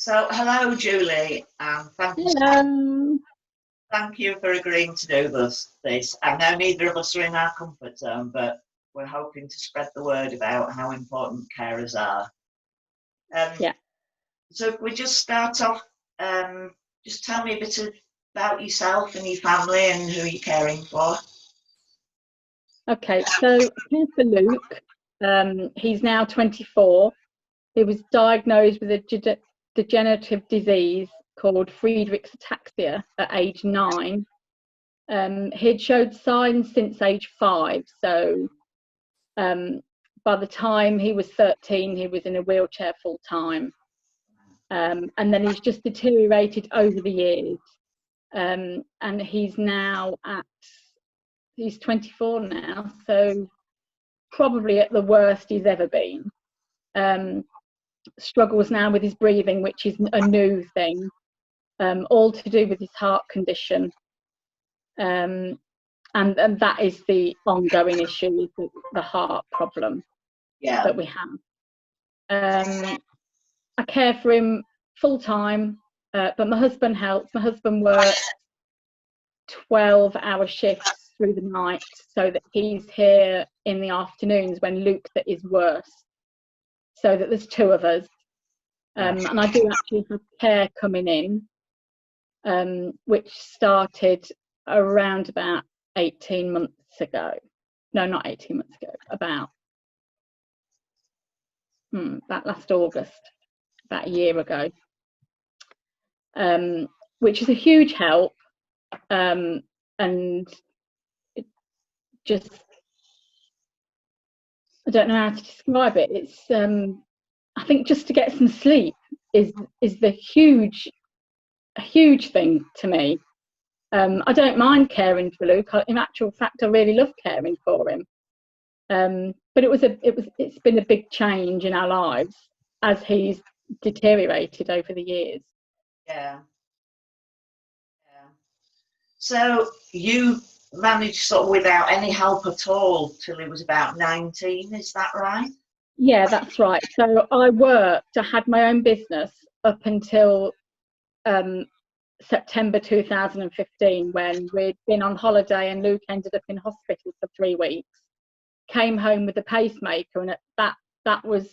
So, hello, Julie, and Hello. thank you for agreeing to do this. I know neither of us are in our comfort zone, but we're hoping to spread the word about how important carers are. Um, Yeah. so, if we just start off, just tell me a bit about yourself and your family and who you're caring for. Okay. So here's for Luke. He's now 24. He was diagnosed with a degenerative disease called Friedreich's ataxia at age 9. He'd showed signs since age 5. So by the time he was 13, he was in a wheelchair full time. And then he's just deteriorated over the years. And he's 24 now, so probably at the worst he's ever been. Struggles now with his breathing, which is a new thing, all to do with his heart condition. And that is the ongoing issue, the heart problem that we have. I care for him full time, but my husband helps. My husband works 12-hour shifts through the night so that he's here in the afternoons when Luke's at his worst, so that there's two of us. And I do actually have care coming in, which started around about 18 months ago. No, not 18 months ago, about that last August, about a year ago, which is a huge help. And it just, I don't know how to describe it. It's I think just to get some sleep is the huge thing to me. I don't mind caring for Luke. In actual fact, I really love caring for him. But it's been a big change in our lives as he's deteriorated over the years. Yeah. So you managed sort of without any help at all till he was about 19, is that right? Yeah, that's right. So I had my own business up until September 2015, when we'd been on holiday and Luke ended up in hospital for 3 weeks. Came home with a pacemaker, and that was,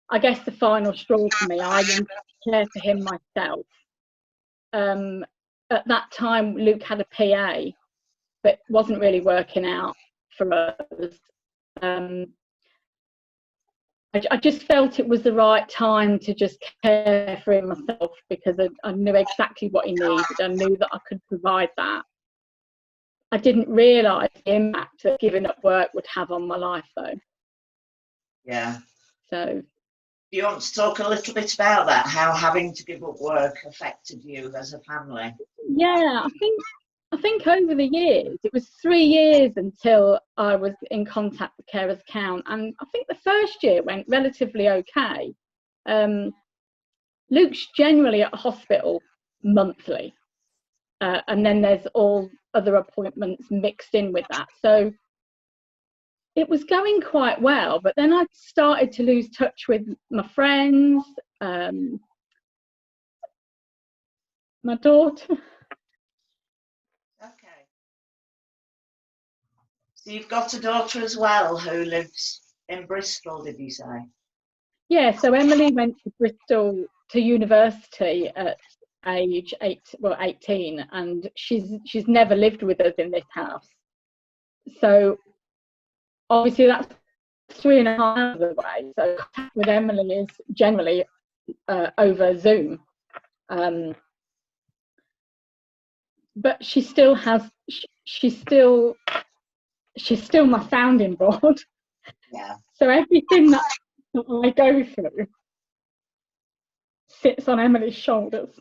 I guess, the final straw for me. I wanted to care for him myself. At that time, Luke had a PA, but wasn't really working out for us. I just felt it was the right time to just care for him myself, because I knew exactly what he needed. I knew that I could provide that. I didn't realise the impact that giving up work would have on my life, though. Yeah. So, do you want to talk a little bit about that, how having to give up work affected you as a family? Yeah, I think over the years, it was 3 years until I was in contact with Carers Count, and I think the first year went relatively okay. Luke's generally at hospital monthly, and then there's all other appointments mixed in with that. So it was going quite well, but then I started to lose touch with my friends, my daughter. Okay. So you've got a daughter as well who lives in Bristol, did you say? Yeah, so Emily went to Bristol to university at age 18, and she's never lived with us in this house. So obviously that's 3.5 hours away. So contact with Emily is generally over Zoom. But she still has, she's still my sounding board. Yeah. So everything that I go through sits on Emily's shoulders,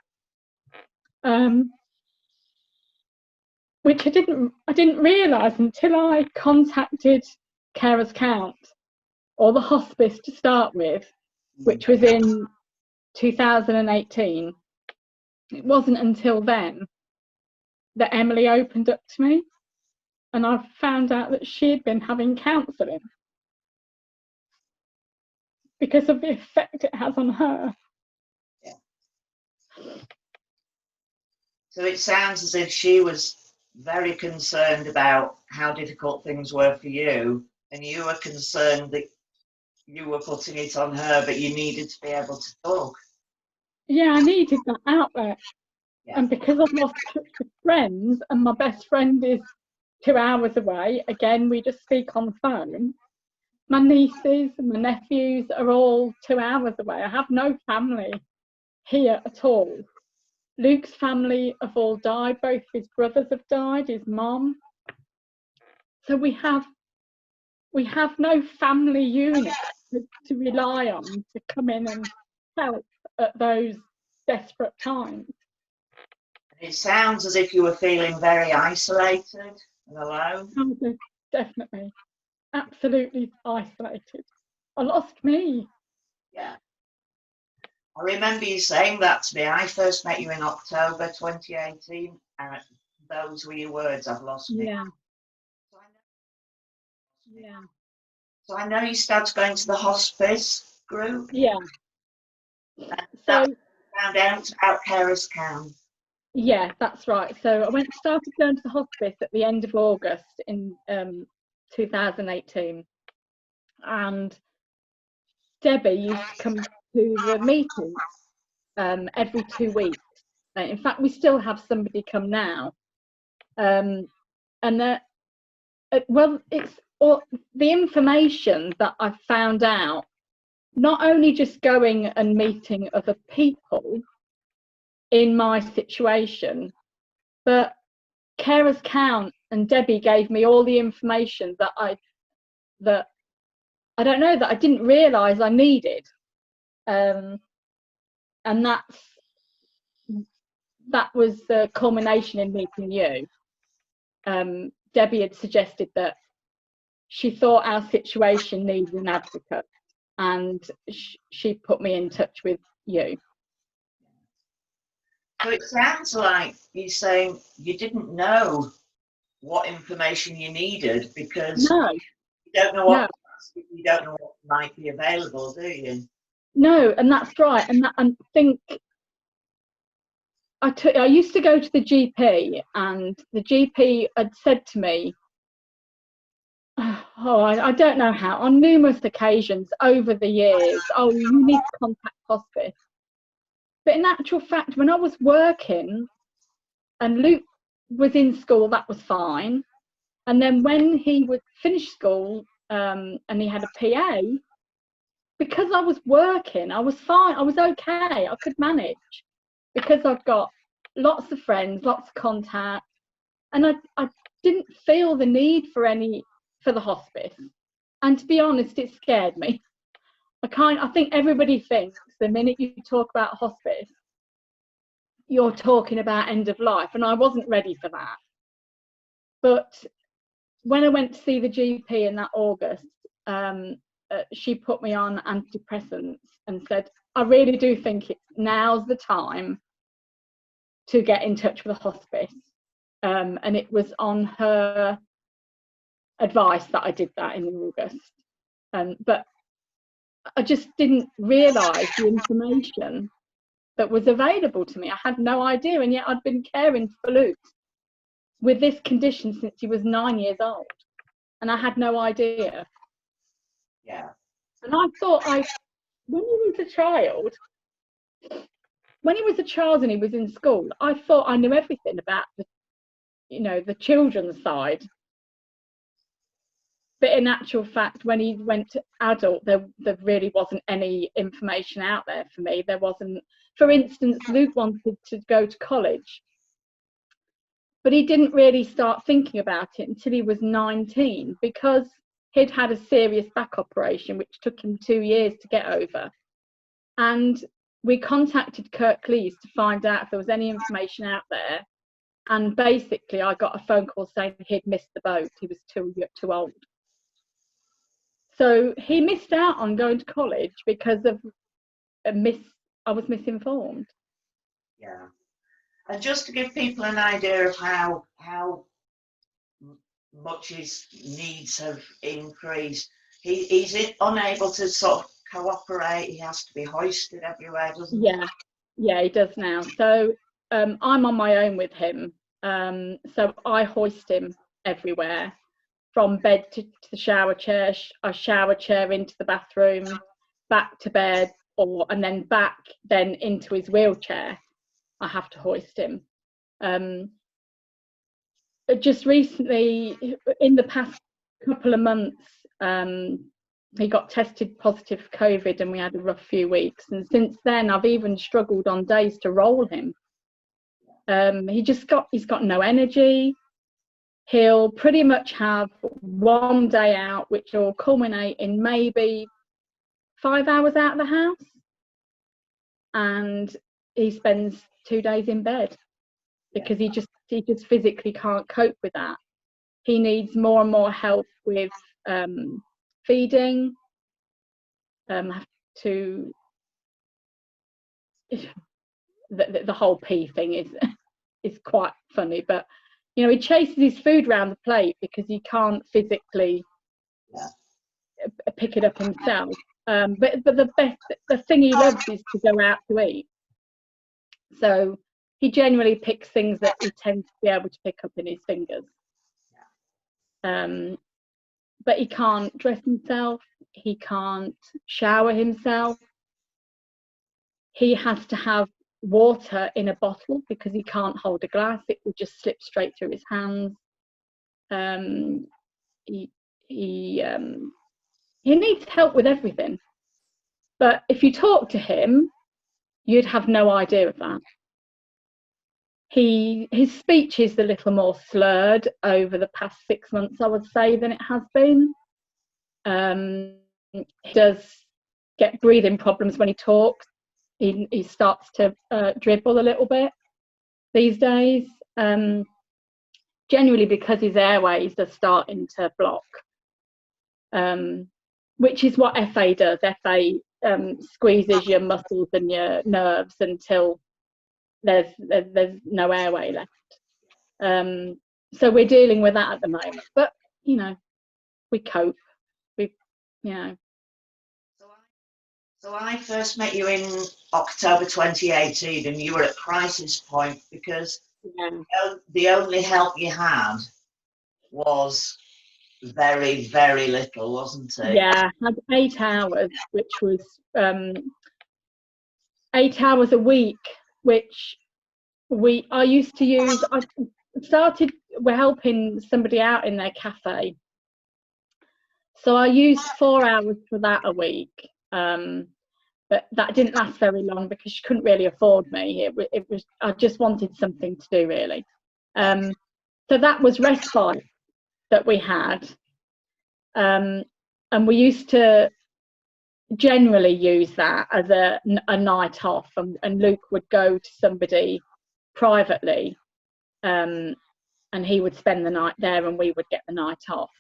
which I didn't realise until I contacted Carers Count, or the hospice to start with, which was in 2018. It wasn't until then that Emily opened up to me, and I found out that she had been having counselling because of the effect it has on her. Yeah. So it sounds as if she was very concerned about how difficult things were for you, and you were concerned that you were putting it on her, but you needed to be able to talk. Yeah, I needed that outlet. Yeah. And because I've lost touch with friends and my best friend is 2 hours away, again, we just speak on the phone. My nieces and my nephews are all 2 hours away. I have no family here at all. Luke's family have all died. Both his brothers have died, his mom. So we have no family unit to rely on to come in and help at those desperate times. It sounds as if you were feeling very isolated and alone. Definitely, absolutely isolated. I lost me. Yeah. I remember you saying that to me. I first met you in October 2018, and those were your words, I've lost me. Yeah. Yeah. So I know you started going to the hospice group. Yeah. So So found out about carers can. yeah, that's right. So I started going to the hospice at the end of August in 2018, and Debbie used to come to the meeting every 2 weeks. In fact, we still have somebody come now, and well, it's all the information that I've found out. Not only just going and meeting other people in my situation, but Carers Count and Debbie gave me all the information that I don't know, that I didn't realise I needed, and that was the culmination in meeting you. Debbie had suggested that she thought our situation needed an advocate, and she put me in touch with you. So it sounds like you're saying you didn't know what information you needed because No, you don't know what you don't know what might be available, do you? No, and that's right. And I think I used to go to the GP, and the GP had said to me, I don't know how, on numerous occasions over the years, oh, you need to contact hospice. But in actual fact, when I was working and Luke was in school, that was fine. And then when he would finish school and he had a PA, because I was working, I was fine. I was okay. I could manage because I've got lots of friends, lots of contact, and I didn't feel the need for the hospice. And to be honest, it scared me. I think everybody thinks the minute you talk about hospice, you're talking about end of life, and I wasn't ready for that. But when I went to see the GP in that August, she put me on antidepressants and said, I really do think now's the time to get in touch with a hospice. And it was on her advice that I did that in August. But I just didn't realise the information that was available to me. I had no idea, and yet I'd been caring for Luke with this condition since he was 9 years old, and I had no idea. Yeah. And I thought when he was a child and he was in school, I thought I knew everything about the children's side. But in actual fact, when he went to adult, there really wasn't any information out there for me. There wasn't, for instance, Luke wanted to go to college, but he didn't really start thinking about it until he was 19, because he'd had a serious back operation, which took him 2 years to get over. And we contacted Kirklees to find out if there was any information out there. And basically, I got a phone call saying he'd missed the boat. He was too old. So he missed out on going to college because of I was misinformed. Yeah. And just to give people an idea of how much his needs have increased, he's unable to sort of cooperate. He has to be hoisted everywhere, doesn't he? Yeah, he does now. So I'm on my own with him, so I hoist him everywhere, from bed to the shower chair, a shower chair into the bathroom, back to bed, and then back then into his wheelchair. I have to hoist him. Just recently, in the past couple of months, he got tested positive for COVID, and we had a rough few weeks. And since then, I've even struggled on days to roll him. He's got no energy. He'll pretty much have one day out, which will culminate in maybe 5 hours out of the house, and he spends 2 days in bed because he just physically can't cope with that. He needs more and more help with feeding. Have to the whole pee thing is quite funny, but you know, he chases his food around the plate because he can't physically pick it up himself. But the thing he loves is to go out to eat. So he generally picks things that he tends to be able to pick up in his fingers. But he can't dress himself. He can't shower himself. He has to have water in a bottle because he can't hold a glass. It will just slip straight through his hands. He needs help with everything. But if you talk to him, you'd have no idea of that. His speech is a little more slurred over the past 6 months, I would say, than it has been. He does get breathing problems when he talks. He starts to dribble a little bit these days, generally because his airways are starting to block, which is what FA does. FA squeezes your muscles and your nerves until there's no airway left. So we're dealing with that at the moment, but you know, we cope. So I first met you in October 2018, and you were at crisis point because the only help you had was very, very little, wasn't it? Yeah, I had 8 hours, which was 8 hours a week, which I used to use. We're helping somebody out in their cafe, so I used 4 hours for that a week. But that didn't last very long because she couldn't really afford me. It was I just wanted something to do, really. So that was respite that we had, and we used to generally use that as a night off, and Luke would go to somebody privately, and he would spend the night there, and we would get the night off.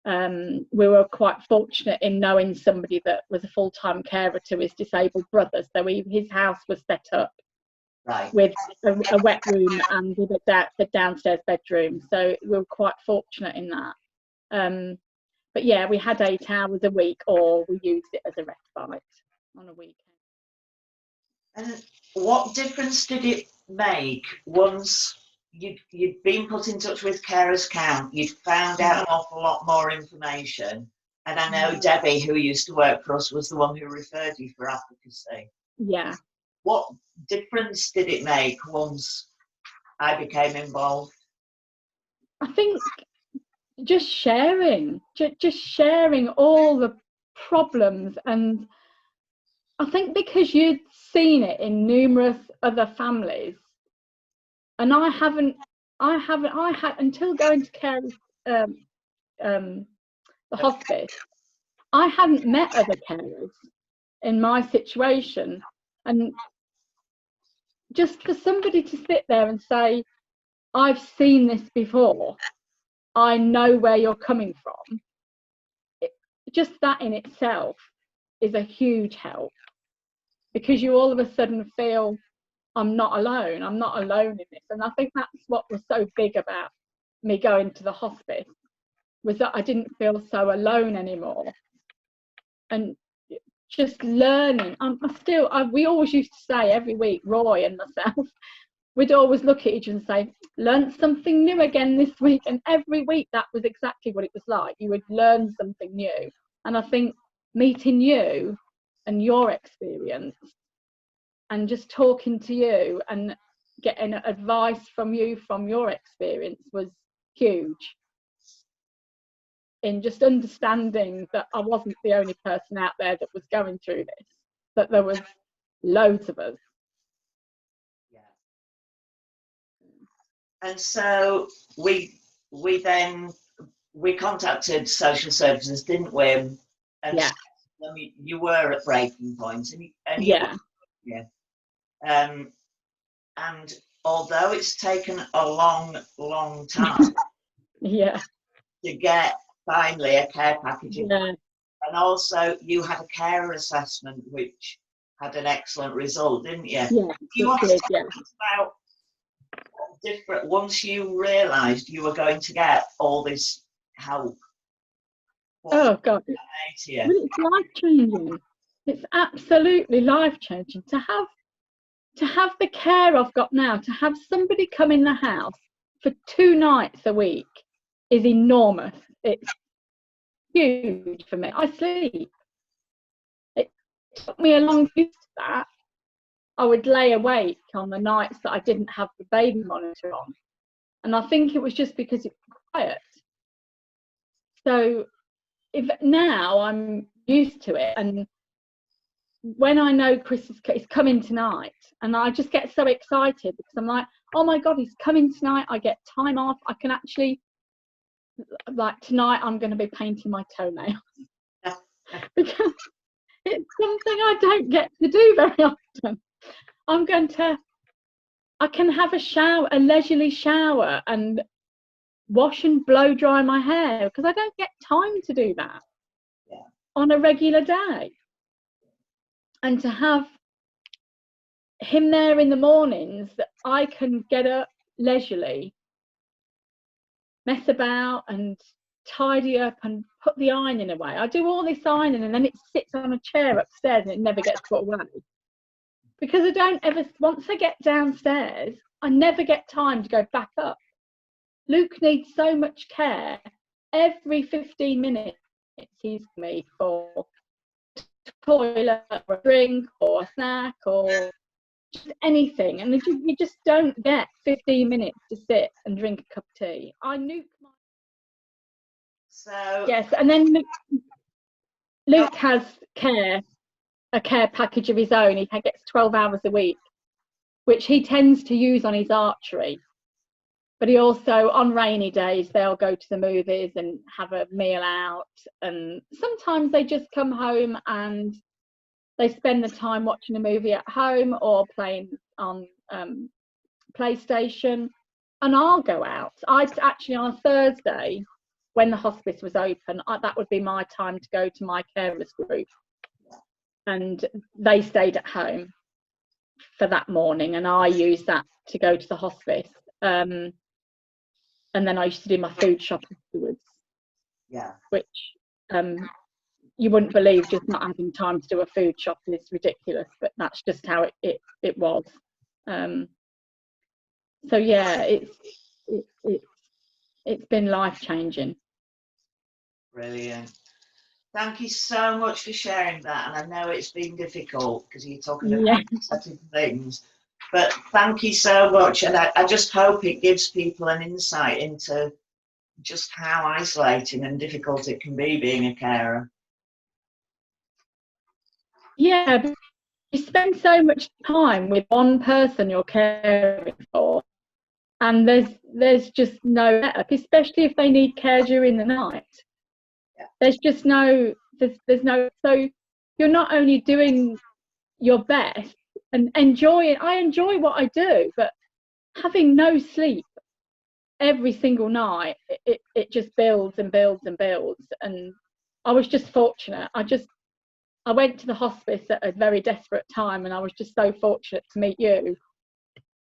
We were quite fortunate in knowing somebody that was a full-time carer to his disabled brother, so his house was set up with a wet room and with a downstairs bedroom, so we were quite fortunate in that. But yeah, we had 8 hours a week, or we used it as a respite on a weekend. And what difference did it make once you'd been put in touch with Carers Count, you'd found out an awful lot more information, and I know Debbie, who used to work for us, was the one who referred you for advocacy. Yeah. What difference did it make once I became involved? I think just sharing all the problems, and I think because you'd seen it in numerous other families, and I had until going to the hospice, I hadn't met other carers in my situation, and just for somebody to sit there and say, I've seen this before, I know where you're coming from, just that in itself is a huge help, because you all of a sudden feel, I'm not alone in this. And I think that's what was so big about me going to the hospice, was that I didn't feel so alone anymore. And just learning, we always used to say every week, Roy and myself, we'd always look at each other and say, learned something new again this week. And every week that was exactly what it was like. You would learn something new. And I think meeting you and your experience and just talking to you and getting advice from you from your experience was huge in just understanding that I wasn't the only person out there that was going through this, that there was loads of us. Yeah. And so we contacted social services, didn't we? And Yeah. I mean, you were at breaking point, and Yeah. And although it's taken a long time Yeah. to get finally a care package, Yeah. and also you had a carer assessment which had an excellent result, didn't you? Yeah. You want to talk Yeah. about different, once you realised you were going to get all this help. Oh God, it's life changing. It's absolutely life changing to have the care I've got now. To have somebody come in the house for 2 nights a week is enormous. It's huge for me. I sleep. It took me a long time to that. I would lay awake on the nights that I didn't have the baby monitor on, and I think it was just because it was quiet. So if now I'm used to it, and when I know Chris is coming tonight, and I just get so excited because I'm like, oh my God, he's coming tonight. I get time off. I can actually, like tonight, I'm going to be painting my toenails because it's something I don't get to do very often. I can have a leisurely shower and wash and blow dry my hair because I don't get time to do that on a regular day. And to have him there in the mornings, that I can get up leisurely, mess about and tidy up and put the ironing away. I do all this ironing and then it sits on a chair upstairs and it never gets put away. Because I don't ever, once I get downstairs, I never get time to go back up. Luke needs so much care. Every 15 minutes he's with me for toilet or a drink or a snack or just anything, and you just don't get 15 minutes to sit and drink a cup of tea. I nuke my yes, and then Luke has a care package of his own. He gets 12 hours a week, which he tends to use on his archery. But he also, on rainy days, they'll go to the movies and have a meal out. And sometimes they just come home and they spend the time watching a movie at home or playing on PlayStation. And I'll go out. Actually, on Thursday, when the hospice was open, that would be my time to go to my carers group. And they stayed at home for that morning, and I used that to go to the hospice. And then I used to do my food shop afterwards. Yeah. Which you wouldn't believe, just not having time to do a food shop is ridiculous, but that's just how it was. So yeah, it's been life changing. Brilliant. Thank you so much for sharing that. And I know it's been difficult because you're talking about certain things. But thank you so much, and I just hope it gives people an insight into just how isolating and difficult it can be being a carer. Yeah, you spend so much time with one person you're caring for, and there's just no let-up, especially if they need care during the night. Yeah. There's just no, so you're not only doing your best and I enjoy what I do, but having no sleep every single night, it just builds and builds and builds. And I was just fortunate. I went to the hospice at a very desperate time, and I was just so fortunate to meet you.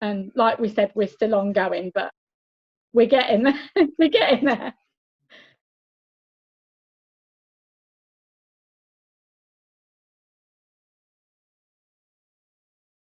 And like we said, we're still ongoing, but we're getting there. We're getting there.